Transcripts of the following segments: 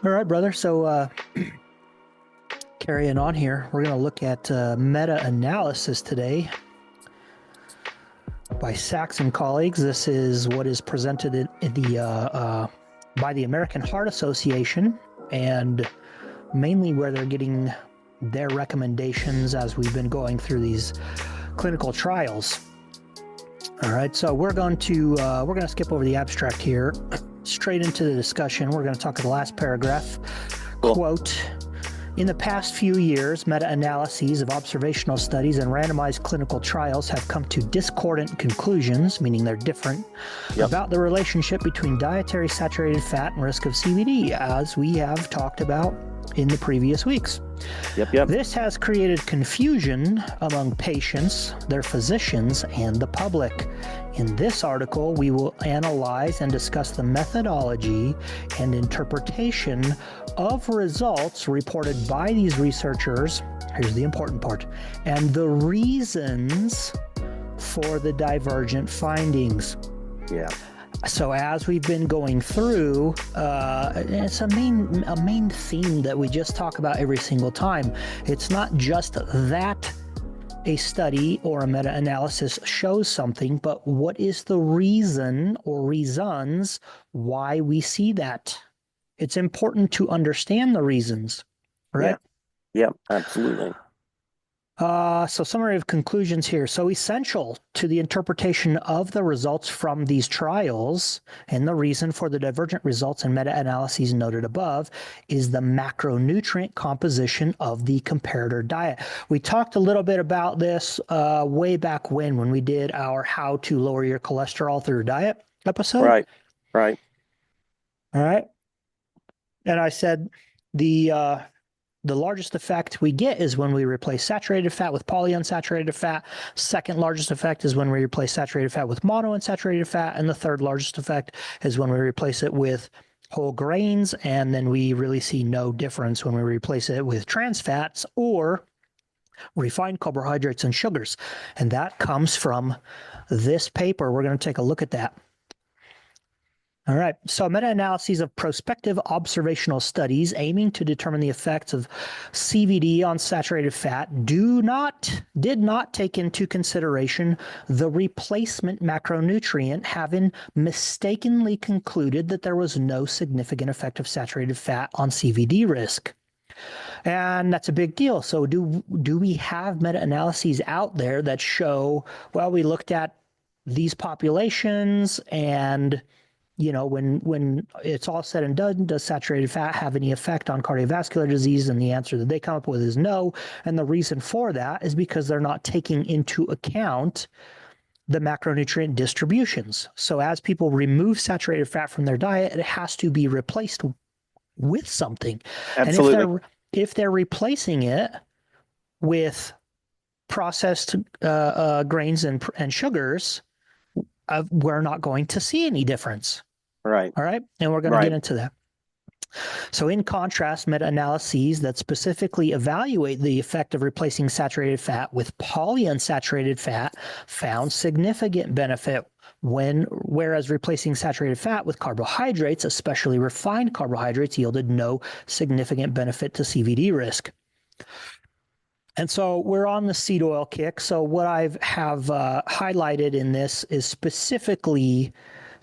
All right, brother. So, carrying on here, we're going to look at meta-analysis today by Sachs and colleagues. This is what is presented in the by the American Heart Association, and mainly where they're getting their recommendations as we've been going through these clinical trials. All right, so we're going to skip over the abstract here, straight into the discussion. We're going to talk at the last paragraph. Cool. Quote, in the past few years, meta-analyses of observational studies and randomized clinical trials have come to discordant conclusions, meaning they're different, about the relationship between dietary saturated fat and risk of CVD, as we have talked about in the previous weeks. This has created confusion among patients, their physicians, and the public. In this article, we will analyze and discuss the methodology and interpretation of results reported by these researchers. Here's the important part, and the reasons for the divergent findings. So as we've been going through, it's a main theme that we just talk about every single time. It's not just that a study or a meta-analysis shows something, but what is the reason or reasons why we see that? It's important to understand the reasons, right? Yeah, absolutely. So summary of conclusions here. So essential to the interpretation of the results from these trials and the reason for the divergent results and meta-analyses noted above is the macronutrient composition of the comparator diet. We talked a little bit about this way back when we did our how to lower your cholesterol through diet episode. Right. All right. And I said the largest effect we get is when we replace saturated fat with polyunsaturated fat. Second largest effect is when we replace saturated fat with monounsaturated fat. And the third largest effect is when we replace it with whole grains. And then we really see no difference when we replace it with trans fats or refined carbohydrates and sugars. And that comes from this paper. We're going to take a look at that. All right, so meta-analyses of prospective observational studies aiming to determine the effects of CVD on saturated fat did not take into consideration the replacement macronutrient, having mistakenly concluded that there was no significant effect of saturated fat on CVD risk. And that's a big deal. So do we have meta-analyses out there that show, well, we looked at these populations and when it's all said and done, does saturated fat have any effect on cardiovascular disease? And the answer that they come up with is no. And the reason for that is because they're not taking into account the macronutrient distributions. So as people remove saturated fat from their diet, it has to be replaced with something. Absolutely. And if they're replacing it with processed grains and sugars, we're not going to see any difference. Right. All right. And we're going to get into that. So in contrast, meta-analyses that specifically evaluate the effect of replacing saturated fat with polyunsaturated fat found significant benefit whereas replacing saturated fat with carbohydrates, especially refined carbohydrates, yielded no significant benefit to CVD risk. And so we're on the seed oil kick. So what I have highlighted in this is specifically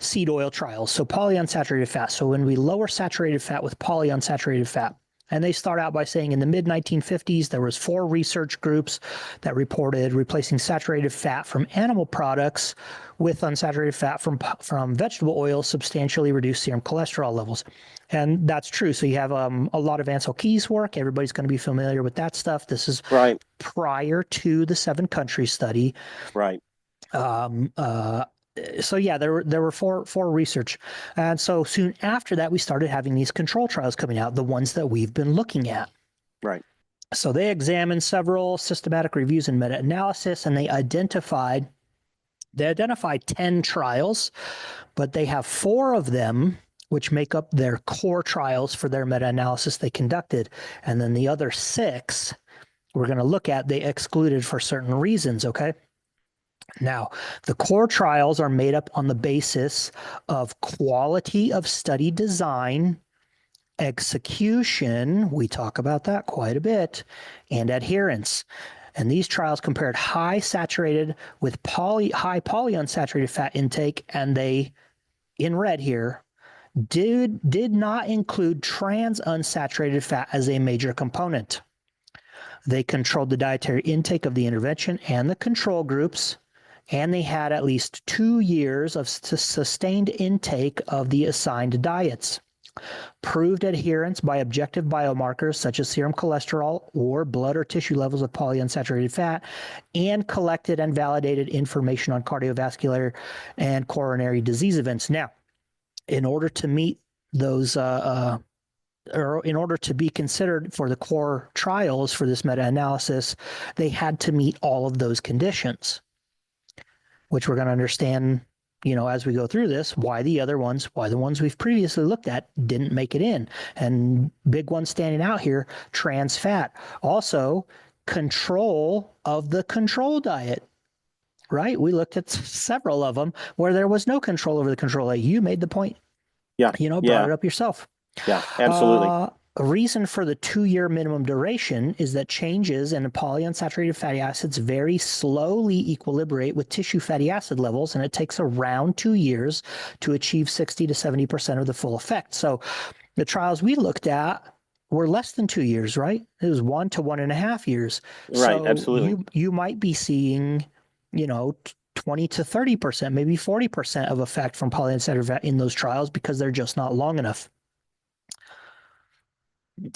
seed oil trials. So polyunsaturated fat. So when we lower saturated fat with polyunsaturated fat, and they start out by saying in the mid-1950s, there was 4 research groups that reported replacing saturated fat from animal products with unsaturated fat from vegetable oil substantially reduced serum cholesterol levels. And that's true. So you have a lot of Ansel Keys work. Everybody's going to be familiar with that stuff. This is prior to the 7-country study. Right. So yeah, there were four research. And so soon after that, we started having these control trials coming out, the ones that we've been looking at. Right. So they examined several systematic reviews and meta-analysis, and they identified 10 trials, but they have 4 of them which make up their core trials for their meta-analysis they conducted. And then the other 6 we're going to look at, they excluded for certain reasons, okay? Now, the core trials are made up on the basis of quality of study design execution, we talk about that quite a bit, and adherence. And these trials compared high saturated with high polyunsaturated fat intake, and they, in red here, did not include trans unsaturated fat as a major component. They controlled the dietary intake of the intervention and the control groups, and they had at least 2 years of sustained intake of the assigned diets. Proved adherence by objective biomarkers such as serum cholesterol or blood or tissue levels of polyunsaturated fat, and collected and validated information on cardiovascular and coronary disease events. Now, in order to meet those, or in order to be considered for the core trials for this meta-analysis, they had to meet all of those conditions, which we're going to understand, as we go through this, why the ones we've previously looked at didn't make it in. And big one standing out here, trans fat. Also, control of the control diet, right? We looked at several of them where there was no control over the control diet. You made the point, Yeah. brought it up yourself. Yeah, absolutely. A reason for the 2-year minimum duration is that changes in polyunsaturated fatty acids very slowly equilibrate with tissue fatty acid levels, and it takes around 2 years to achieve 60 to 70% of the full effect. So the trials we looked at were less than 2 years, right? It was 1 to 1.5 years. Right, So absolutely. you might be seeing, 20 to 30%, maybe 40% of effect from polyunsaturated fat in those trials because they're just not long enough.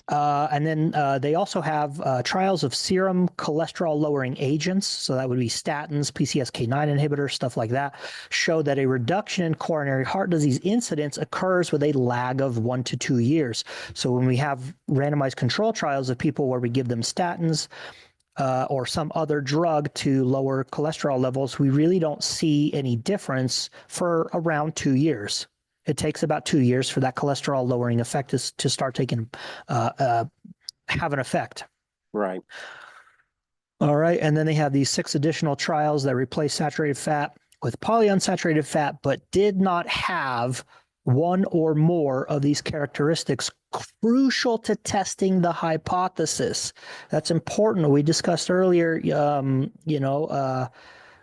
And then they also have trials of serum cholesterol lowering agents. So that would be statins, PCSK9 inhibitors, stuff like that, show that a reduction in coronary heart disease incidence occurs with a lag of 1 to 2 years. So when we have randomized control trials of people where we give them statins or some other drug to lower cholesterol levels, we really don't see any difference for around 2 years. It takes about 2 years for that cholesterol lowering effect to start have an effect. Right. All right. And then they have these 6 additional trials that replace saturated fat with polyunsaturated fat, but did not have one or more of these characteristics crucial to testing the hypothesis. That's important. We discussed earlier,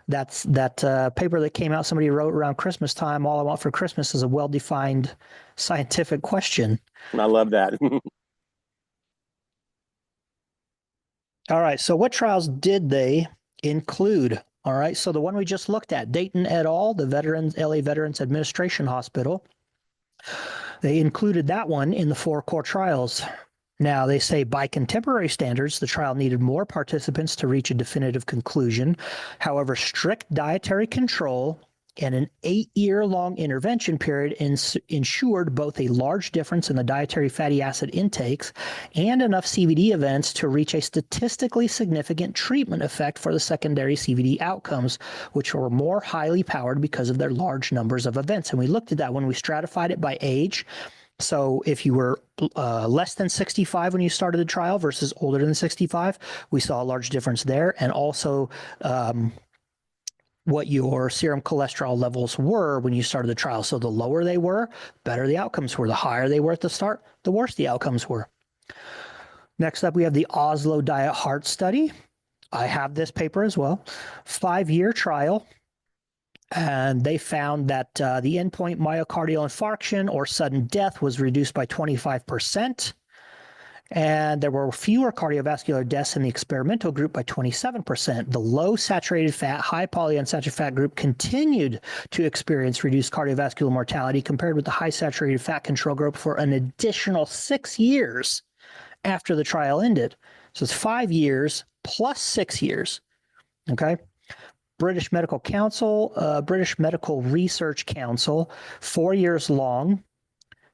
that's that paper that came out, somebody wrote around Christmas time, all I want for Christmas is a well-defined scientific question. I love that. All right, so what trials did they include? All right, so the one we just looked at, Dayton et al., the LA Veterans Administration Hospital, they included that one in the 4 core trials. Now, they say by contemporary standards, the trial needed more participants to reach a definitive conclusion. However, strict dietary control and an 8-year-long intervention period ensured both a large difference in the dietary fatty acid intakes and enough CVD events to reach a statistically significant treatment effect for the secondary CVD outcomes, which were more highly powered because of their large numbers of events. And we looked at that when we stratified it by age. So if you were less than 65 when you started the trial versus older than 65, we saw a large difference there. And also what your serum cholesterol levels were when you started the trial. So the lower they were, better the outcomes were. The higher they were at the start, the worse the outcomes were. Next up, we have the Oslo Diet Heart Study. I have this paper as well. 5-year trial. And they found that the endpoint myocardial infarction or sudden death was reduced by 25%. And there were fewer cardiovascular deaths in the experimental group by 27%. The low saturated fat, high polyunsaturated fat group continued to experience reduced cardiovascular mortality compared with the high saturated fat control group for an additional 6 years after the trial ended. So it's 5 years plus 6 years. Okay. British Medical Council, British Medical Research Council, 4 years long,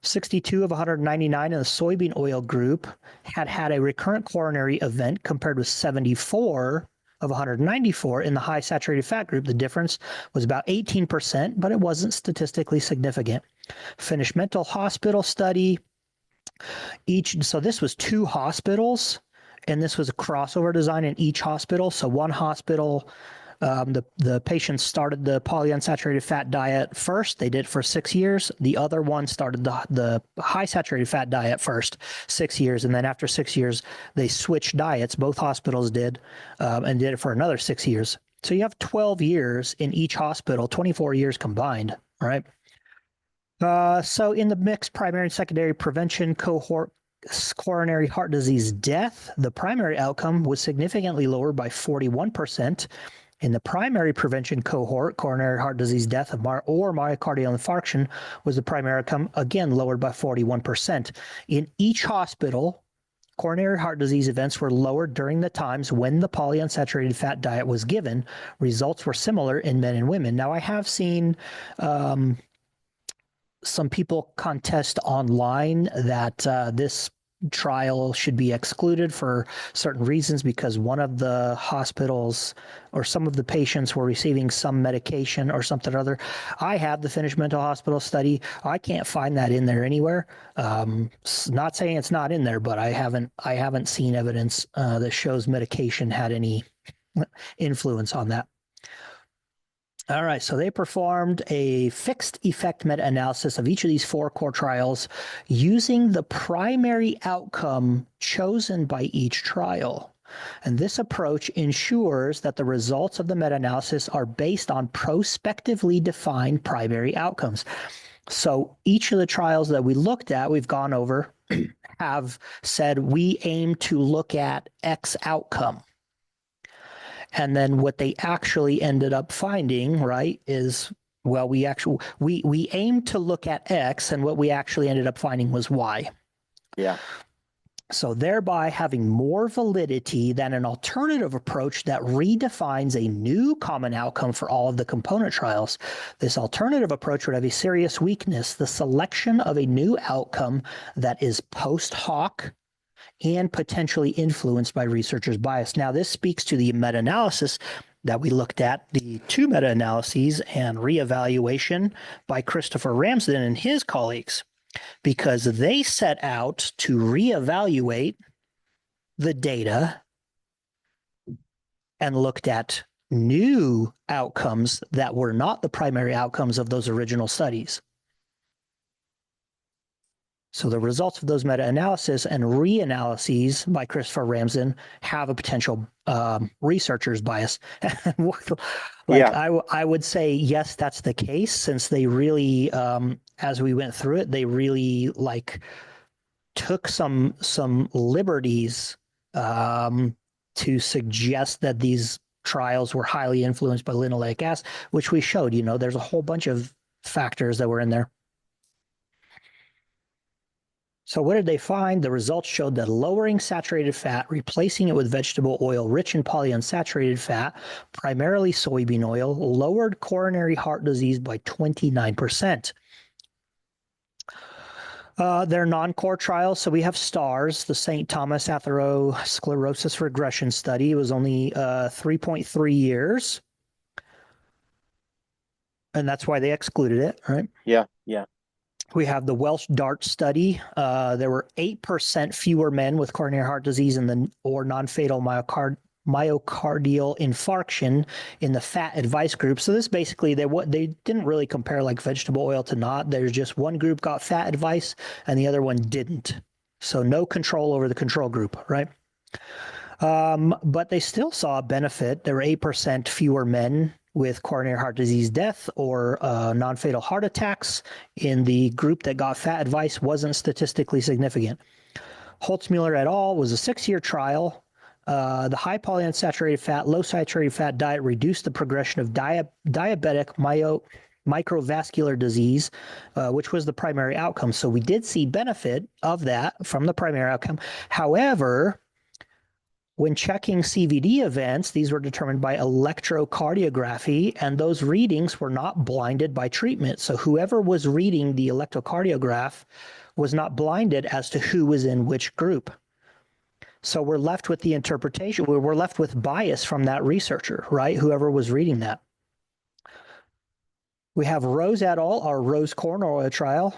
62 of 199 in the soybean oil group had a recurrent coronary event compared with 74 of 194 in the high saturated fat group. The difference was about 18%, but it wasn't statistically significant. Finnish Mental Hospital study. So this was 2 hospitals, and this was a crossover design in each hospital. So one hospital The patients started the polyunsaturated fat diet first. They did it for 6 years. The other one started the high saturated fat diet first, 6 years. And then after 6 years, they switched diets. Both hospitals did, and did it for another 6 years. So you have 12 years in each hospital, 24 years combined, right? So in the mixed primary and secondary prevention cohort, coronary heart disease death, the primary outcome was significantly lowered by 41%. In the primary prevention cohort, coronary heart disease death or myocardial infarction was the primary outcome, again lowered by 41%. In each hospital, coronary heart disease events were lowered during the times when the polyunsaturated fat diet was given. Results were similar in men and women. Now, I have seen some people contest online that this trial should be excluded for certain reasons because one of the hospitals or some of the patients were receiving some medication or something or other. I have the Finnish Mental Hospital study. I can't find that in there anywhere. Not saying it's not in there, but I haven't seen evidence that shows medication had any influence on that. All right, so they performed a fixed effect meta-analysis of each of these 4 core trials using the primary outcome chosen by each trial. And this approach ensures that the results of the meta-analysis are based on prospectively defined primary outcomes. So each of the trials that we looked at, we've gone over, have said we aim to look at X outcome. And then what they actually ended up finding, right, is, well, we aimed to look at X, and what we actually ended up finding was Y. Yeah. So thereby having more validity than an alternative approach that redefines a new common outcome for all of the component trials. This alternative approach would have a serious weakness: the selection of a new outcome that is post hoc and potentially influenced by researchers' bias. Now, this speaks to the meta-analysis that we looked at, the 2 meta-analyses and reevaluation by Christopher Ramsden and his colleagues, because they set out to reevaluate the data and looked at new outcomes that were not the primary outcomes of those original studies. So the results of those meta-analysis and reanalyses by Christopher Ramsden have a potential researcher's bias. I would say, yes, that's the case, since they really, as we went through it, they really took some liberties to suggest that these trials were highly influenced by linoleic acid, which we showed. There's a whole bunch of factors that were in there. So what did they find? The results showed that lowering saturated fat, replacing it with vegetable oil rich in polyunsaturated fat, primarily soybean oil, lowered coronary heart disease by 29%. They're non-core trials. So we have STARS, the St. Thomas Atherosclerosis Regression Study. It was only 3.3 years. And that's why they excluded it, right? Yeah. We have the Welsh DART study. There were 8% fewer men with coronary heart disease or non-fatal myocardial infarction in the fat advice group. So this basically, they didn't really compare like vegetable oil to not. There's just one group got fat advice and the other one didn't. So no control over the control group, right? But they still saw a benefit. There were 8% fewer men with coronary heart disease death or non-fatal heart attacks in the group that got fat advice. Wasn't statistically significant. Holtzmuller et al. Was a 6-year trial. The high polyunsaturated fat, low saturated fat diet reduced the progression of diabetic microvascular disease, which was the primary outcome. So we did see benefit of that from the primary outcome. However, when checking CVD events, these were determined by electrocardiography, and those readings were not blinded by treatment. So whoever was reading the electrocardiograph was not blinded as to who was in which group. So we're left with the interpretation. We're left with bias from that researcher, right? Whoever was reading that. We have Rose et al., our Rose corn oil trial.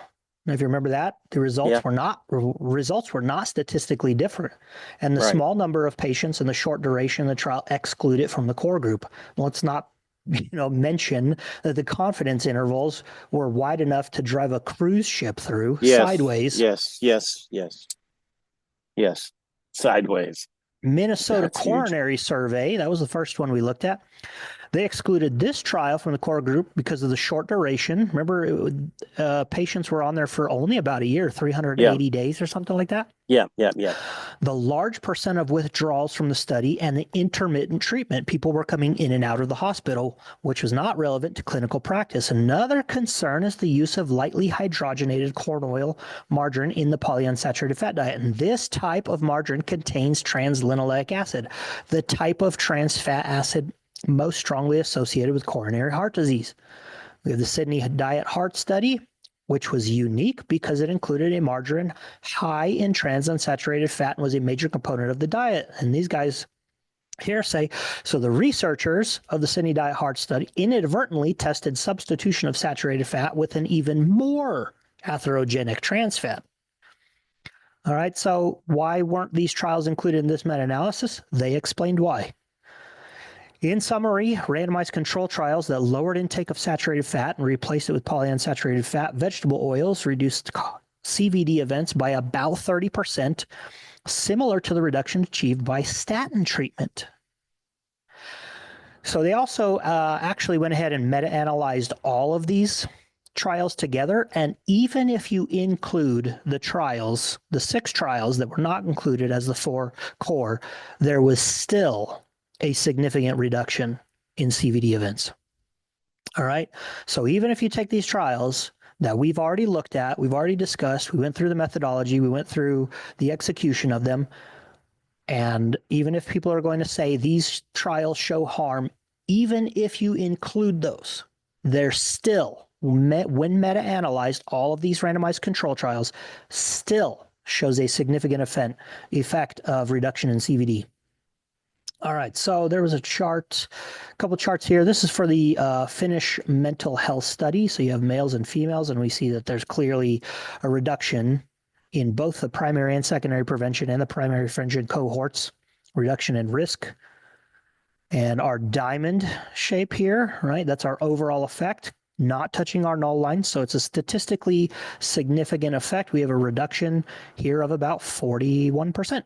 If you remember that, the Yeah. results were not statistically different, and the Right. small number of patients and the short duration of the trial excluded from the core group. Let's not mention that the confidence intervals were wide enough to drive a cruise ship through Yes. sideways. Yes. Yes. Yes. Yes. Sideways. Minnesota That's huge. Coronary Survey, that was the first one we looked at. They excluded this trial from the core group because of the short duration. Remember, patients were on there for only about a year, 380 Yeah. days or something like that. Yeah. Yeah. Yeah. The large percent of withdrawals from the study and the intermittent treatment. People were coming in and out of the hospital, which was not relevant to clinical practice. Another concern is the use of lightly hydrogenated corn oil margarine in the polyunsaturated fat diet. And this type of margarine contains translinoleic acid, the type of trans fat acid most strongly associated with coronary heart disease. We have the Sydney Diet Heart Study, which was unique because it included a margarine high in transunsaturated fat and was a major component of the diet. And these guys here say, so the researchers of the Sydney Diet Heart Study inadvertently tested substitution of saturated fat with an even more atherogenic trans fat. All right, so why weren't these trials included in this meta-analysis? They explained why. In summary, randomized control trials that lowered intake of saturated fat and replaced it with polyunsaturated fat vegetable oils reduced CVD events by about 30%, similar to the reduction achieved by statin treatment. So they also actually went ahead and meta-analyzed all of these trials together. And even if you include the trials, the 6 trials that were not included as the 4 core, there was still a significant reduction in CVD events. All right. So even if you take these trials that we've already looked at, we've already discussed, we went through the methodology, we went through the execution of them. And even if people are going to say these trials show harm, even if you include those, they're still, when meta-analyzed, all of these randomized control trials still shows a significant effect of reduction in CVD. All right, so there was a couple charts here. This is for the Finnish mental health study. So you have males and females, and we see that there's clearly a reduction in both the primary and secondary prevention and the primary prevention cohorts, reduction in risk. And our diamond shape here, right, that's our overall effect, not touching our null line. So it's a statistically significant effect. We have a reduction here of about 41%.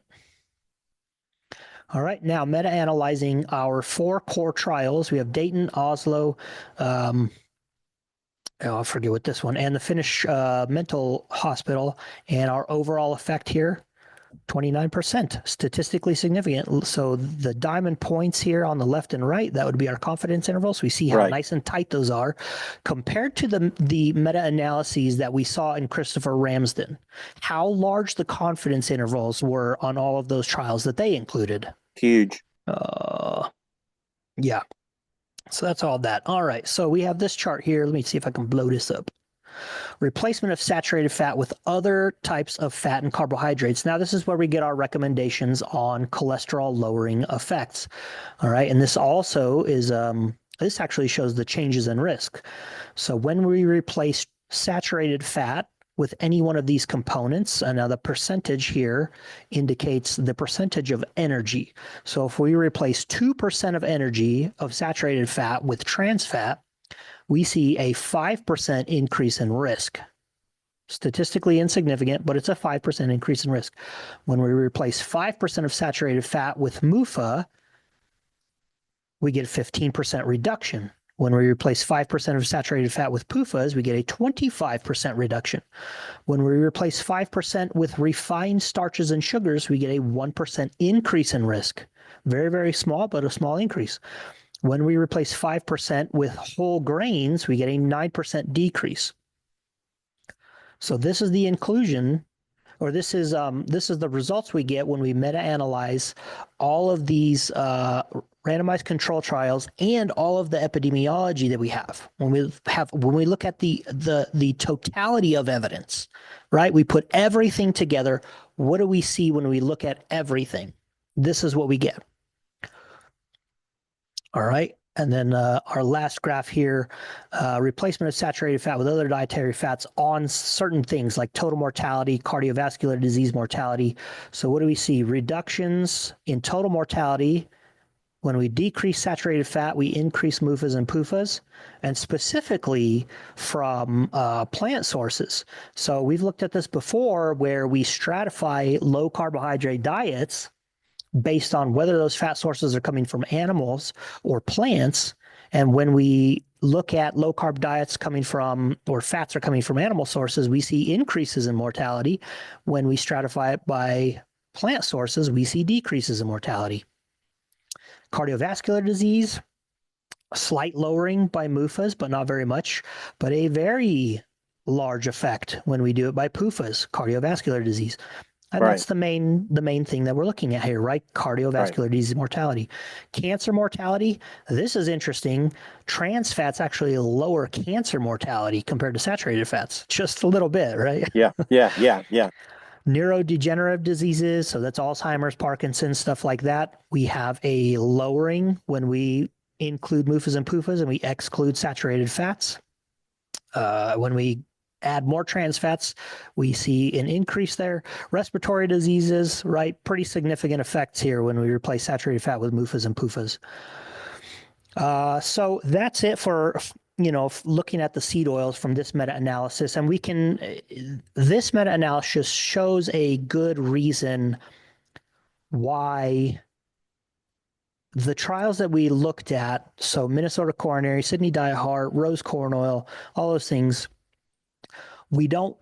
All right, now meta-analyzing our 4 core trials. We have Dayton, Oslo, I forget what this one, and the Finnish mental hospital, and our overall effect here, 29%, statistically significant. So the diamond points here on the left and right, that would be our confidence intervals. We see how nice and tight those are compared to the meta-analyses that we saw in Christopher Ramsden. How large the confidence intervals were on all of those trials that they included. Huge. Yeah. So that's all that. All right. So we have this chart here. Let me see if I can blow this up. Replacement of saturated fat with other types of fat and carbohydrates. Now, this is where we get our recommendations on cholesterol lowering effects. All right. And this also is, this actually shows the changes in risk. So when we replace saturated fat with any one of these components, and now the percentage here indicates the percentage of energy. So if we replace 2% of energy of saturated fat with trans fat, we see a 5% increase in risk. Statistically insignificant, but it's a 5% increase in risk. When we replace 5% of saturated fat with MUFA, we get a 15% reduction. When we replace 5% of saturated fat with PUFAs, we get a 25% reduction. When we replace 5% with refined starches and sugars, we get a 1% increase in risk. Very, very small, but a small increase. When we replace 5% with whole grains, we get a 9% decrease. So this is the inclusion, or this is the results we get when we meta-analyze all of these randomized control trials and all of the epidemiology that we have. When we look at the totality of evidence, right? We put everything together. What do we see when we look at everything? This is what we get. All right. And then our last graph here, replacement of saturated fat with other dietary fats on certain things like total mortality, cardiovascular disease mortality. So what do we see? Reductions in total mortality. When we decrease saturated fat, we increase MUFAs and PUFAs, and specifically from plant sources. So we've looked at this before where we stratify low carbohydrate diets based on whether those fat sources are coming from animals or plants. And when we look at low carb diets coming from, or fats are coming from animal sources, we see increases in mortality. When we stratify it by plant sources, we see decreases in mortality. Cardiovascular disease, a slight lowering by MUFAs, but not very much, but a very large effect when we do it by PUFAs, cardiovascular disease. And that's the main thing that we're looking at here, right? Cardiovascular disease mortality. Cancer mortality, this is interesting. Trans fats actually lower cancer mortality compared to saturated fats, just a little bit, right? Yeah. Neurodegenerative diseases, so that's Alzheimer's, Parkinson's, stuff like that. We have a lowering when we include MUFAs and PUFAs and we exclude saturated fats. When we add more trans fats, we see an increase there. Respiratory diseases, right? Pretty significant effects here when we replace saturated fat with MUFAs and PUFAs. So that's it for looking at the seed oils from this meta-analysis. And this meta-analysis shows a good reason why the trials that we looked at, so Minnesota Coronary, Sydney Diet Heart, Rose Corn Oil, all those things, we don't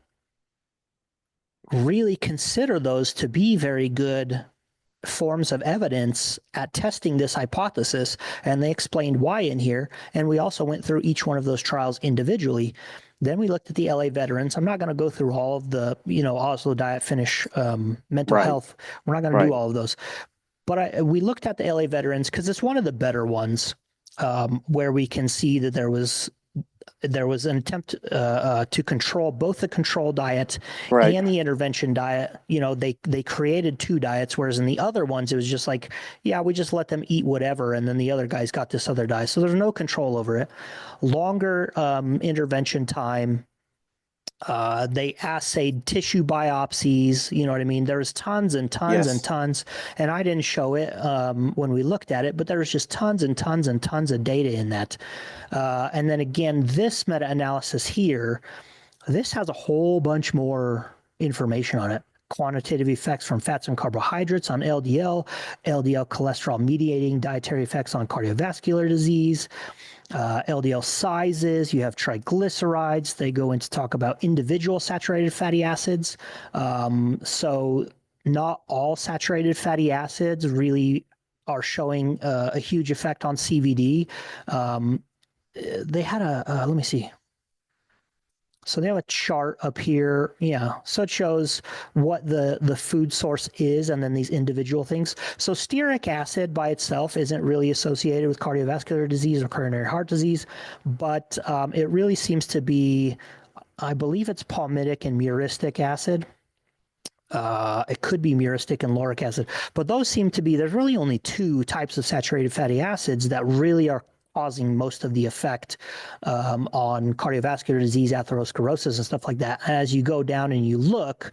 really consider those to be very good forms of evidence at testing this hypothesis, and they explained why in here. And we also went through each one of those trials individually. Then we looked at the LA veterans. I'm not going to go through all of the, Oslo Diet Finish, mental health. We're not going to do all of those. But we looked at the LA veterans because it's one of the better ones, where we can see that there was an attempt to control both the control diet and the intervention diet. They created two diets, whereas in the other ones, it was just like, yeah, we just let them eat whatever. And then the other guys got this other diet. So there's no control over it. Longer intervention time. They assayed tissue biopsies. You know what I mean? There's tons and tons and tons. And I didn't show it when we looked at it, but there was just tons and tons and tons of data in that. And then again, this meta-analysis here, this has a whole bunch more information on it. Quantitative effects from fats and carbohydrates on LDL, LDL cholesterol mediating dietary effects on cardiovascular disease, LDL sizes, you have triglycerides. They go in to talk about individual saturated fatty acids. So not all saturated fatty acids really are showing a huge effect on CVD. They had let me see. So they have a chart up here. Yeah. So it shows what the food source is and then these individual things. So stearic acid by itself isn't really associated with cardiovascular disease or coronary heart disease, but it really seems to be, I believe it's palmitic and myristic acid. It could be myristic and lauric acid, but those seem to be, there's really only two types of saturated fatty acids that really are causing most of the effect on cardiovascular disease, atherosclerosis, and stuff like that. As you go down and you look,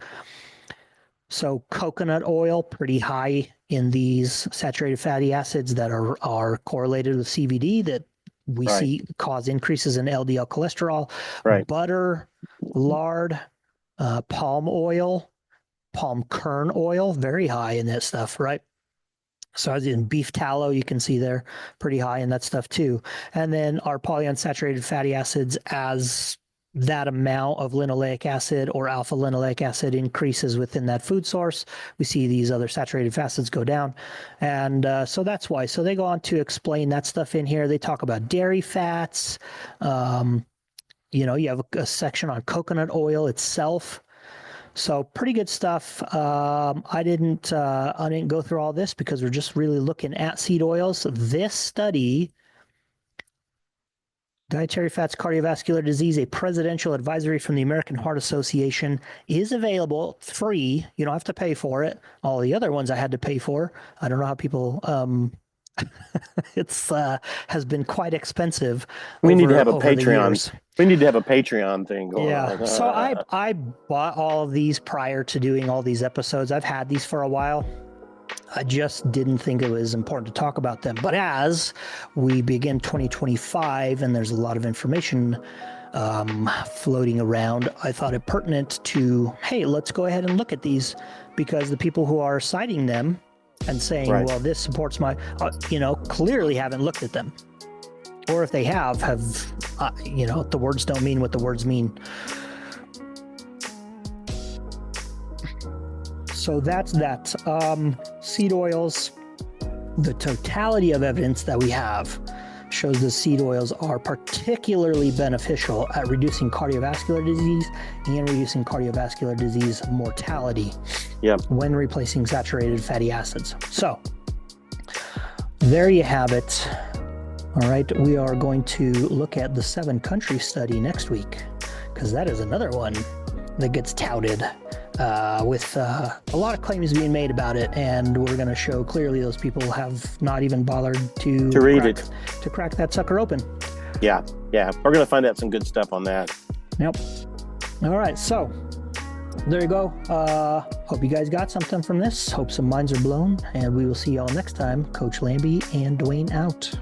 so coconut oil, pretty high in these saturated fatty acids that are correlated with CVD that we see cause increases in LDL cholesterol. Butter, lard, palm oil, palm kernel oil, very high in that stuff, right? So as in beef tallow, you can see they're pretty high in that stuff too. And then our polyunsaturated fatty acids, as that amount of linoleic acid or alpha linoleic acid increases within that food source, we see these other saturated fat acids go down. And so that's why. So they go on to explain that stuff in here. They talk about dairy fats. You have a section on coconut oil itself. So pretty good stuff. I didn't go through all this because we're just really looking at seed oils. This study, Dietary Fats, Cardiovascular Disease, a presidential advisory from the American Heart Association, is available free. You don't have to pay for it. All the other ones I had to pay for. I don't know how people It's has been quite expensive We need to over have a over the Patreon. years. We need to have a Patreon thing going Yeah. on. So I bought all of these prior to doing all these episodes. I've had these for a while. I just didn't think it was important to talk about them. But as we begin 2025 and there's a lot of information floating around, I thought it pertinent to, hey, let's go ahead and look at these, because the people who are citing them and saying, Right. well, this supports my, clearly haven't looked at them. Or if they have, the words don't mean what the words mean. So that's that. Seed oils, the totality of evidence that we have shows the seed oils are particularly beneficial at reducing cardiovascular disease and reducing cardiovascular disease mortality when replacing saturated fatty acids. So there you have it. All right, we are going to look at the 7-country study next week, because that is another one that gets touted with a lot of claims being made about it, and we're going to show clearly those people have not even bothered to read crack, it, to crack that sucker open. Yeah, we're gonna find out some good stuff on that. Yep. All right, so there you go. Hope you guys got something from this. Hope some minds are blown, and we will see y'all next time. Coach Lambie and Dwayne out.